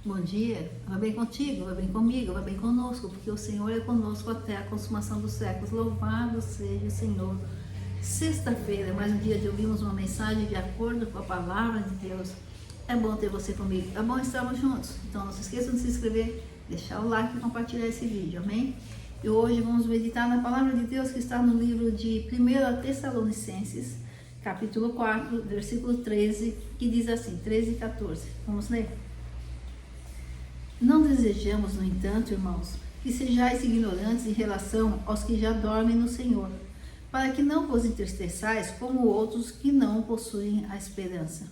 Bom dia, vai bem contigo, vai bem comigo, vai bem conosco, porque o Senhor é conosco até a consumação dos séculos. Louvado seja o Senhor. Sexta-feira, mais um dia de ouvirmos uma mensagem de acordo com a palavra de Deus. É bom ter você comigo, é bom estarmos juntos. Então não se esqueçam de se inscrever, deixar o like e compartilhar esse vídeo, amém? E hoje vamos meditar na palavra de Deus que está no livro de 1 Tessalonicenses, capítulo 4, versículo 13, que diz assim, 13 e 14. Vamos ler? Não desejamos, no entanto, irmãos, que sejais ignorantes em relação aos que já dormem no Senhor, para que não vos entristeçais como outros que não possuem a esperança.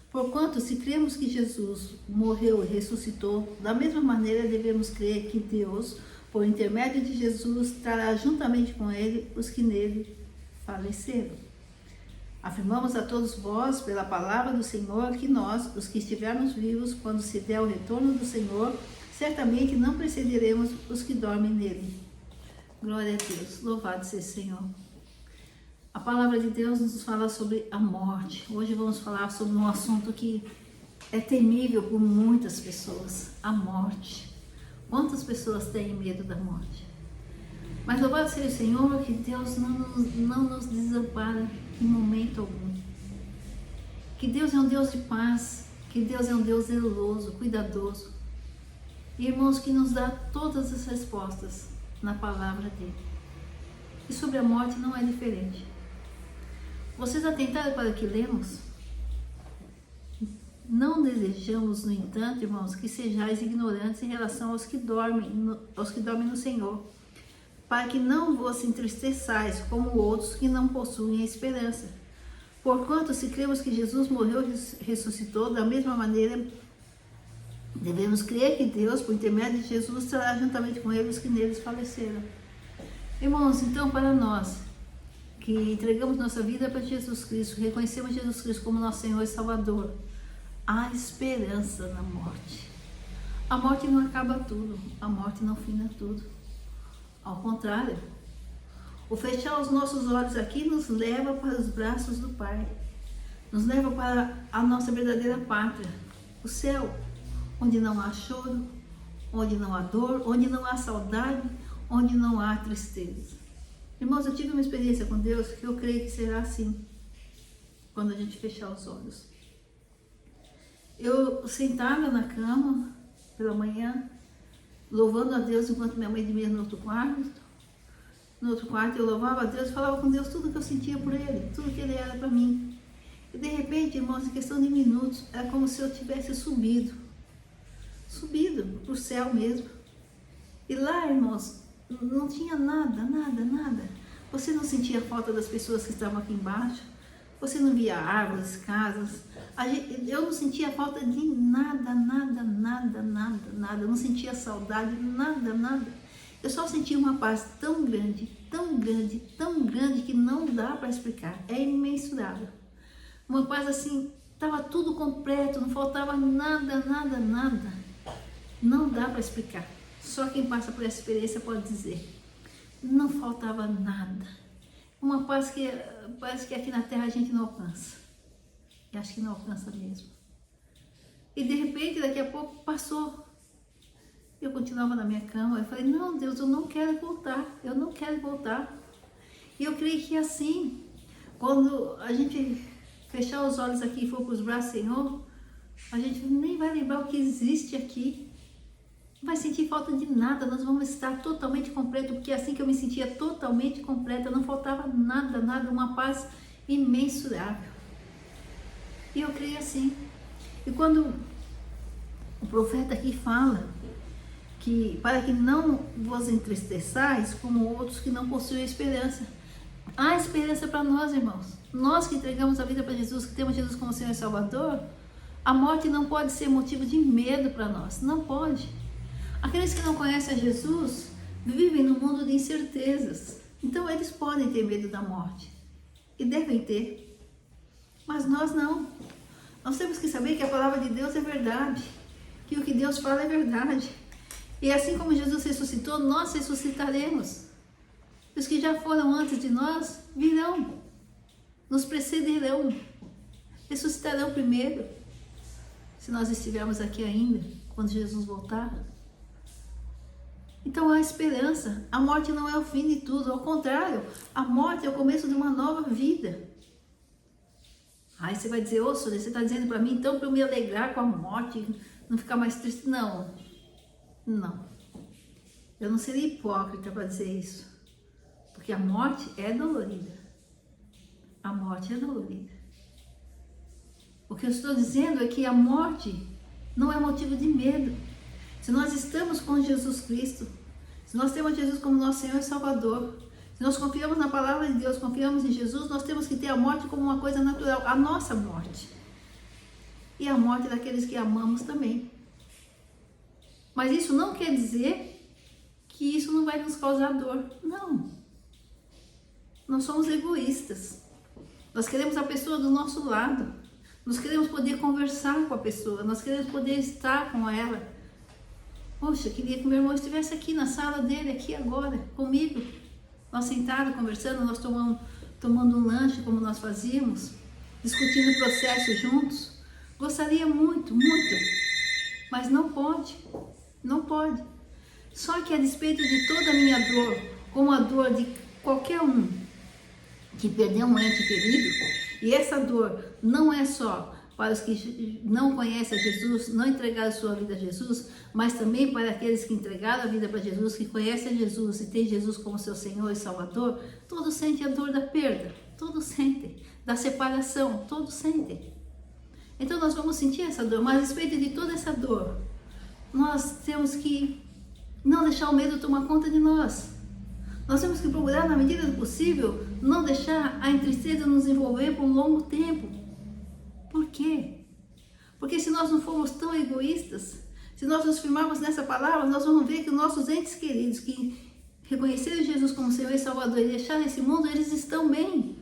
Porquanto, se cremos que Jesus morreu e ressuscitou, da mesma maneira devemos crer que Deus, por intermédio de Jesus, trará juntamente com ele os que nele faleceram. Afirmamos a todos vós, pela palavra do Senhor, que nós, os que estivermos vivos, quando se der o retorno do Senhor, certamente não precederemos os que dormem nele. Glória a Deus, louvado seja o Senhor. A palavra de Deus nos fala sobre a morte. Hoje vamos falar sobre um assunto que é temível por muitas pessoas, a morte. Quantas pessoas têm medo da morte? Mas louvado seja o Senhor, que Deus não nos desampara em momento algum. Que Deus é um Deus de paz, que Deus é um Deus zeloso, cuidadoso. E, irmãos, que nos dá todas as respostas na palavra dele. E sobre a morte não é diferente. Vocês atentaram para o que lemos? Não desejamos, no entanto, irmãos, que sejais ignorantes em relação aos que dormem no Senhor, para que não vos entristeçais como outros que não possuem a esperança. Porquanto, se cremos que Jesus morreu e ressuscitou, da mesma maneira devemos crer que Deus, por intermédio de Jesus, trará juntamente com ele os que neles faleceram. Irmãos, então, para nós que entregamos nossa vida para Jesus Cristo, reconhecemos Jesus Cristo como nosso Senhor e Salvador, há esperança na morte. A morte não acaba tudo, a morte não fina tudo. Ao contrário, o fechar os nossos olhos aqui nos leva para os braços do Pai, nos leva para a nossa verdadeira pátria, o céu, onde não há choro, onde não há dor, onde não há saudade, onde não há tristeza. Irmãos, eu tive uma experiência com Deus que eu creio que será assim, quando a gente fechar os olhos. Eu sentada na cama, pela manhã, louvando a Deus enquanto minha mãe dormia no outro quarto. No outro quarto eu louvava a Deus e falava com Deus tudo que eu sentia por Ele, tudo que Ele era para mim. E de repente, irmãos, em questão de minutos, é como se eu tivesse subido para o céu mesmo. E lá, irmãos, não tinha nada. Você não sentia a falta das pessoas que estavam aqui embaixo. Você não via árvores, casas. Eu não sentia falta de nada. Eu não sentia saudade, nada. Eu só sentia uma paz tão grande, que não dá para explicar. É imensurável. Uma paz assim, estava tudo completo, não faltava nada. Não dá para explicar. Só quem passa por essa experiência pode dizer. Não faltava nada. Uma paz que parece que aqui na terra a gente não alcança. E acho que não alcança mesmo. E de repente, daqui a pouco, passou. Eu continuava na minha cama. Eu falei, não, Deus, eu não quero voltar. E eu creio que assim, quando a gente fechar os olhos aqui e for para os braços do Senhor, a gente nem vai lembrar o que existe aqui. Não vai sentir falta de nada, nós vamos estar totalmente completo, porque assim que eu me sentia totalmente completa, não faltava nada, uma paz imensurável. E eu creio assim. E quando o profeta aqui fala que para que não vos entristeçais como outros que não possuem esperança, há esperança para nós, irmãos. Nós que entregamos a vida para Jesus, que temos Jesus como Senhor e Salvador, a morte não pode ser motivo de medo para nós, não pode. Aqueles que não conhecem a Jesus vivem num mundo de incertezas. Então eles podem ter medo da morte. E devem ter. Mas nós não. Nós temos que saber que a palavra de Deus é verdade. Que o que Deus fala é verdade. E assim como Jesus ressuscitou, nós ressuscitaremos. Os que já foram antes de nós virão. Nos precederão. Ressuscitarão primeiro. se nós estivermos aqui ainda, quando Jesus voltar. Então há esperança. A morte não é o fim de tudo, ao contrário, a morte é o começo de uma nova vida. Aí você vai dizer, ô Sônia, você está dizendo para mim então para eu me alegrar com a morte, não ficar mais triste? Não, não. Eu não seria hipócrita para dizer isso, porque a morte é dolorida. A morte é dolorida. O que eu estou dizendo é que a morte não é motivo de medo. Se nós estamos com Jesus Cristo, se nós temos Jesus como nosso Senhor e Salvador, se nós confiamos na palavra de Deus, confiamos em Jesus, nós temos que ter a morte como uma coisa natural, a nossa morte. E a morte daqueles que amamos também. Mas isso não quer dizer que isso não vai nos causar dor. Não. Nós somos egoístas. Nós queremos a pessoa do nosso lado. Nós queremos poder conversar com a pessoa. Nós queremos poder estar com ela. Poxa, queria que meu irmão estivesse aqui na sala dele, aqui agora, comigo. Nós sentados, conversando, nós tomando um lanche, como nós fazíamos, discutindo o processo juntos. Gostaria muito, muito. Mas não pode. Não pode. Só que a despeito de toda a minha dor, como a dor de qualquer um que perdeu um ente querido, e essa dor não é só para os que não conhecem a Jesus, não entregaram sua vida a Jesus, mas também para aqueles que entregaram a vida para Jesus, que conhecem a Jesus e têm Jesus como seu Senhor e Salvador, todos sentem a dor da perda, todos sentem, da separação, todos sentem. Então nós vamos sentir essa dor, mas a respeito de toda essa dor, nós temos que não deixar o medo tomar conta de nós. Nós temos que procurar, na medida do possível, não deixar a tristeza nos envolver por um longo tempo. Por quê? Porque se nós não formos tão egoístas, se nós nos firmarmos nessa palavra, nós vamos ver que os nossos entes queridos, que reconheceram Jesus como Senhor e Salvador e deixaram esse mundo, eles estão bem.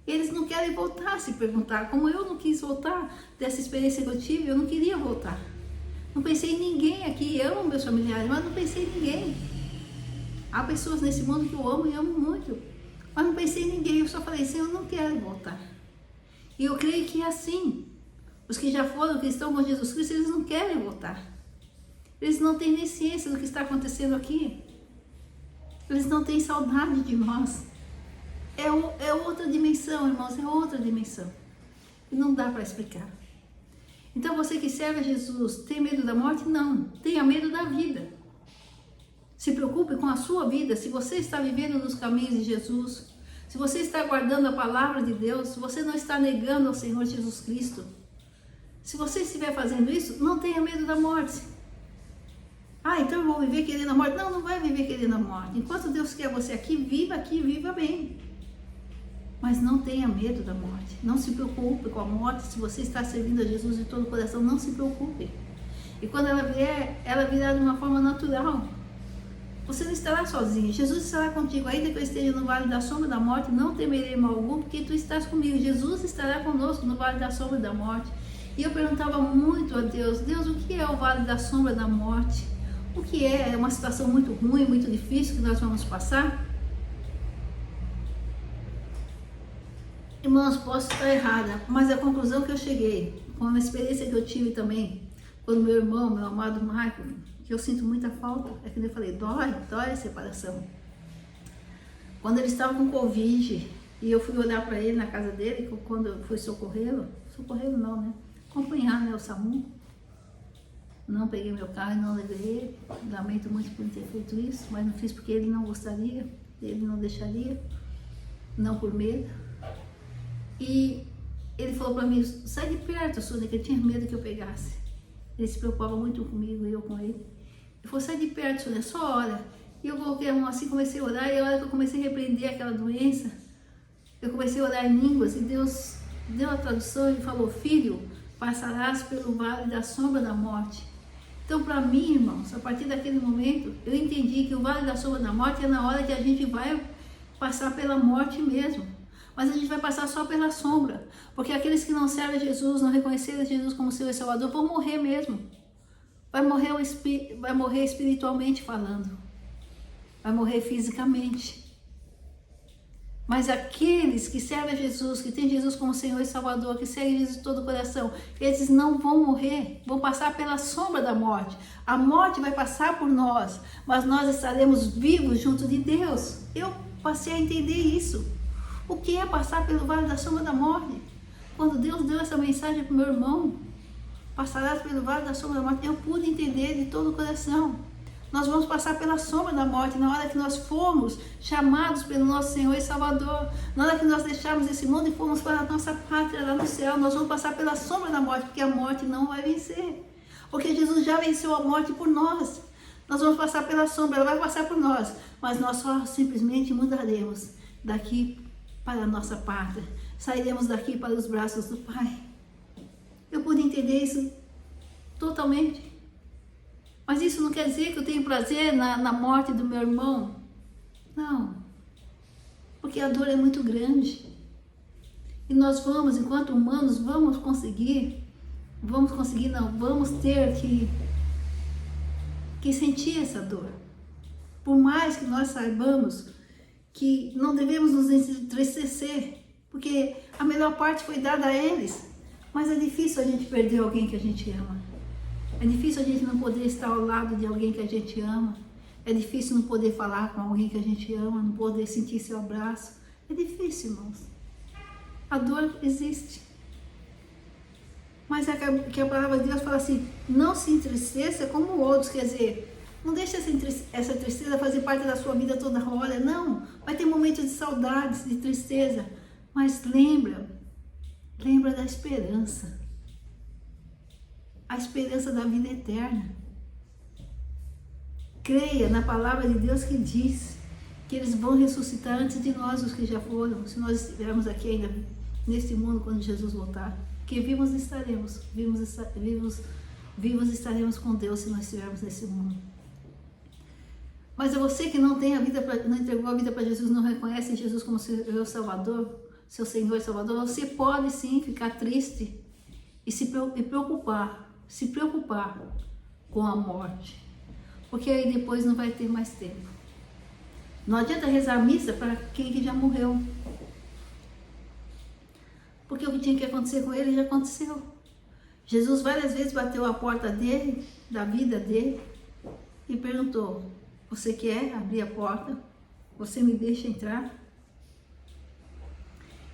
Eles não querem voltar, se perguntar. Como eu não quis voltar dessa experiência que eu tive, eu não queria voltar. Não pensei em ninguém aqui, amo meus familiares, mas não pensei em ninguém. Há pessoas nesse mundo que eu amo e amo muito, mas não pensei em ninguém, eu só falei assim, eu não quero voltar. E eu creio que é assim. Os que já foram, que estão com Jesus Cristo, eles não querem voltar. Eles não têm nem ciência do que está acontecendo aqui. Eles não têm saudade de nós. É outra dimensão, irmãos, é outra dimensão. E não dá para explicar. Então você que serve a Jesus, tem medo da morte? Não, tenha medo da vida. Se preocupe com a sua vida, se você está vivendo nos caminhos de Jesus, se você está guardando a palavra de Deus, se você não está negando ao Senhor Jesus Cristo, se você estiver fazendo isso, não tenha medo da morte. Ah, então eu vou viver querendo a morte. Não, não vai viver querendo a morte. Enquanto Deus quer você aqui, viva bem. Mas não tenha medo da morte. Não se preocupe com a morte. Se você está servindo a Jesus de todo o coração, não se preocupe. E quando ela vier, ela virá de uma forma natural. Você não estará sozinho. Jesus estará contigo. Ainda que eu esteja no vale da sombra da morte, não temerei mal algum, porque tu estás comigo. Jesus estará conosco no vale da sombra da morte. E eu perguntava muito a Deus, Deus, o que é o vale da sombra da morte? O que é? É uma situação muito ruim, muito difícil que nós vamos passar? Irmãos, posso estar errada, mas a conclusão que eu cheguei, com a experiência que eu tive também, quando meu irmão, meu amado Michael, que eu sinto muita falta, é que eu falei, dói a separação. Quando ele estava com Covid, e eu fui olhar para ele na casa dele, quando eu fui socorrê-lo não, né? Acompanhar, né, o SAMU. Não peguei meu carro e não levei ele. Lamento muito por ter feito isso, mas não fiz porque ele não gostaria, ele não deixaria, não por medo. E ele falou para mim, sai de perto, Sônia, que ele tinha medo que eu pegasse. Ele se preocupava muito comigo e eu com ele. Ele falou, sai de perto, Sônia, só olha. E eu coloquei a mão assim, comecei a orar, e a hora que eu comecei a repreender aquela doença, eu comecei a orar em línguas, e Deus deu a tradução e falou, filho, passarás pelo vale da sombra da morte. Então, para mim, irmãos, a partir daquele momento, eu entendi que o vale da sombra da morte é na hora que a gente vai passar pela morte mesmo. Mas a gente vai passar só pela sombra, porque aqueles que não servem a Jesus, não reconheceram Jesus como seu Salvador, vão morrer mesmo. Vai morrer espiritualmente falando, vai morrer fisicamente. Mas aqueles que servem a Jesus, que têm Jesus como Senhor e Salvador, que seguem Jesus de todo o coração, eles não vão morrer, vão passar pela sombra da morte. A morte vai passar por nós, mas nós estaremos vivos junto de Deus. Eu passei a entender isso. O que é passar pelo vale da sombra da morte? Quando Deus deu essa mensagem para o meu irmão, passarás pelo vale da sombra da morte, eu pude entender de todo o coração. Nós vamos passar pela sombra da morte na hora que nós formos chamados pelo nosso Senhor e Salvador. Na hora que nós deixarmos esse mundo e formos para a nossa pátria lá no céu, nós vamos passar pela sombra da morte, porque a morte não vai vencer. Porque Jesus já venceu a morte por nós. Nós vamos passar pela sombra, ela vai passar por nós, mas nós só simplesmente mudaremos daqui para a nossa pátria. Sairemos daqui para os braços do Pai. Eu pude entender isso totalmente. Mas isso não quer dizer que eu tenho prazer na morte do meu irmão. Não. Porque a dor é muito grande. E nós vamos, enquanto humanos, vamos ter que sentir essa dor. Por mais que nós saibamos que não devemos nos entristecer, porque a melhor parte foi dada a eles. Mas é difícil a gente perder alguém que a gente ama. É difícil a gente não poder estar ao lado de alguém que a gente ama. É difícil não poder falar com alguém que a gente ama, não poder sentir seu abraço. É difícil, irmãos. A dor existe. Mas é que a palavra de Deus fala assim, não se entristeça como outros, quer dizer, não deixe essa tristeza fazer parte da sua vida toda hora, não. Vai ter momentos de saudades, de tristeza, mas lembra da esperança. A esperança da vida eterna. Creia na palavra de Deus que diz que eles vão ressuscitar antes de nós, os que já foram, se nós estivermos aqui ainda neste mundo quando Jesus voltar. Que vivos estaremos com Deus se nós estivermos nesse mundo. Mas é você que não entregou a vida para Jesus, não reconhece Jesus como seu Salvador, seu Senhor e Salvador, você pode sim ficar triste e se preocupar com a morte, porque aí depois não vai ter mais tempo. Não adianta rezar missa para quem que já morreu, porque o que tinha que acontecer com ele já aconteceu. Jesus várias vezes bateu a porta dele, da vida dele, e perguntou, você quer abrir a porta? Você me deixa entrar?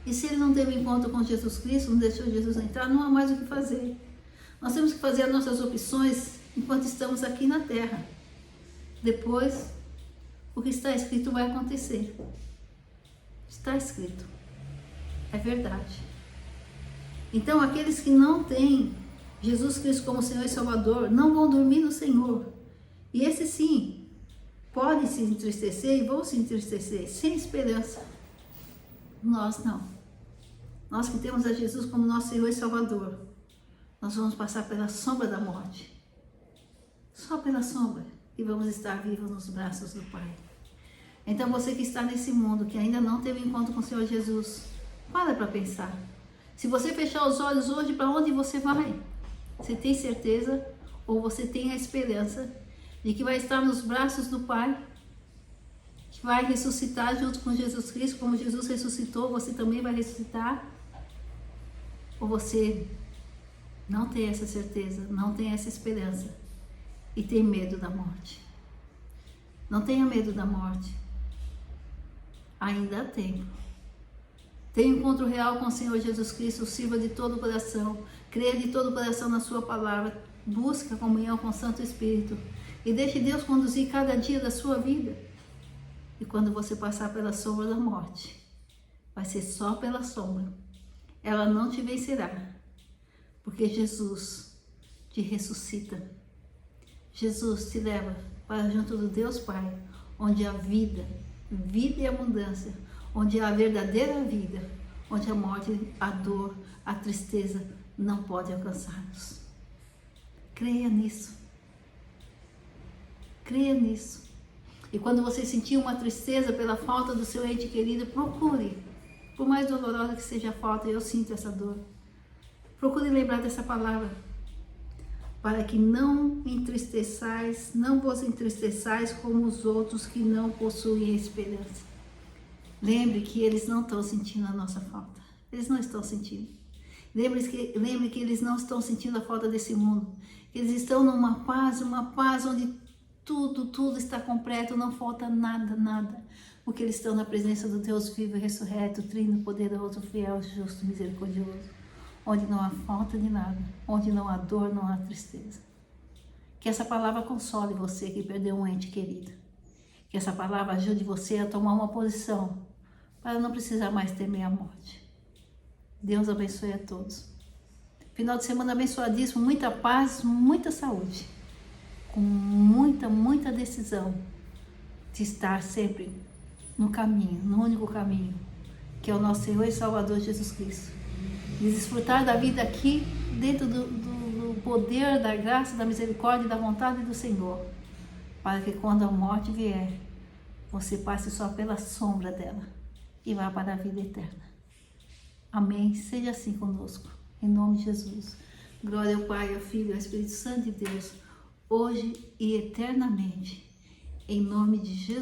E se ele não teve encontro com Jesus Cristo, não deixou Jesus entrar, não há mais o que fazer. Nós temos que fazer as nossas opções enquanto estamos aqui na terra. Depois, o que está escrito vai acontecer. Está escrito. É verdade. Então, aqueles que não têm Jesus Cristo como Senhor e Salvador, não vão dormir no Senhor. E esses sim, podem se entristecer e vão se entristecer, sem esperança. Nós não. Nós que temos a Jesus como nosso Senhor e Salvador, nós vamos passar pela sombra da morte. Só pela sombra. E vamos estar vivos nos braços do Pai. Então você que está nesse mundo, que ainda não teve encontro com o Senhor Jesus, para pensar. Se você fechar os olhos hoje, para onde você vai? Você tem certeza ou você tem a esperança de que vai estar nos braços do Pai? Que vai ressuscitar junto com Jesus Cristo, como Jesus ressuscitou, você também vai ressuscitar? Ou você não tem essa certeza, não tem essa esperança e tem medo da morte? Não tenha medo da morte. Ainda há tempo. Tenha um encontro real com o Senhor Jesus Cristo, sirva de todo o coração, creia de todo o coração na sua palavra, busque a comunhão com o Santo Espírito e deixe Deus conduzir cada dia da sua vida. E quando você passar pela sombra da morte, vai ser só pela sombra. Ela não te vencerá, porque Jesus te ressuscita. Jesus te leva para junto do Deus Pai, onde há vida e abundância, onde há a verdadeira vida, onde a morte, a dor, a tristeza não pode alcançar-nos. Creia nisso. Creia nisso. E quando você sentir uma tristeza pela falta do seu ente querido, procure, por mais dolorosa que seja a falta, eu sinto essa dor. Procure lembrar dessa palavra, para que não vos entristeçais como os outros que não possuem esperança. Lembre que eles não estão sentindo a nossa falta. Eles não estão sentindo. Lembre que eles não estão sentindo a falta desse mundo. Eles estão numa paz onde tudo está completo, não falta nada. Porque eles estão na presença do Deus vivo e ressurreto, trino, poderoso, fiel, justo, misericordioso. Onde não há falta de nada, onde não há dor, não há tristeza. Que essa palavra console você que perdeu um ente querido. Que essa palavra ajude você a tomar uma posição para não precisar mais temer a morte. Deus abençoe a todos. Final de semana abençoadíssimo, muita paz, muita saúde. Com muita decisão de estar sempre no caminho, no único caminho, que é o nosso Senhor e Salvador Jesus Cristo. De desfrutar da vida aqui, dentro do poder, da graça, da misericórdia e da vontade do Senhor, para que quando a morte vier, você passe só pela sombra dela e vá para a vida eterna. Amém? Seja assim conosco, em nome de Jesus. Glória ao Pai, ao Filho e ao Espírito Santo de Deus, hoje e eternamente, em nome de Jesus.